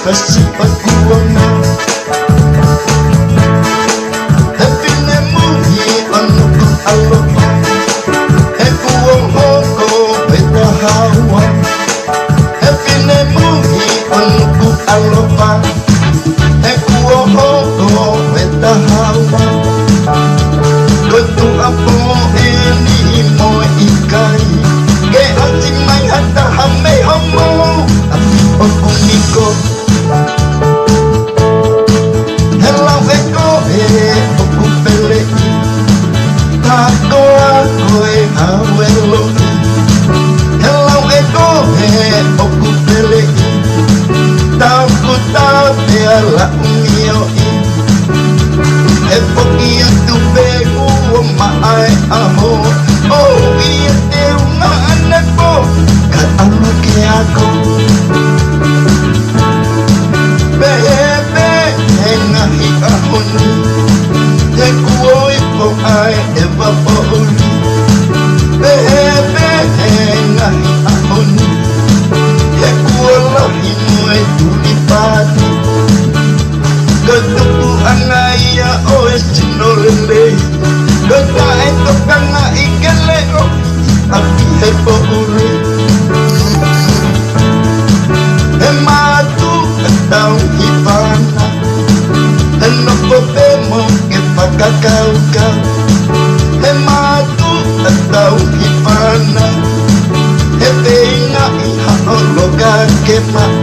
kasih pakuana Happy Nemuhi anuku aloha Heku ohoko beta hawa Happy Nemuhi anuku aloha Heku ohoko beta hawa Kotu apo ini mo ikai Ke aji mai hata hame homo Api okumiko Hello eko okupele Tako akoe hawelo Hello eko okupele Tauku tape ala umio Epoki atube uo maae aho Oh iya te unga aneko Ka alo ke ako Bebe ngahi ahoni Te kuoi po ai eva po uli Bebe ngahi ahoni Te kuolahi moe tulipati Ketuku angaya o estinolele Kota eto kanga ikele o Api hepo uri Ematu atau hipana Enopo pemo ke pakakauka Ematu atau hipana Hepe inga iha ologa ke maa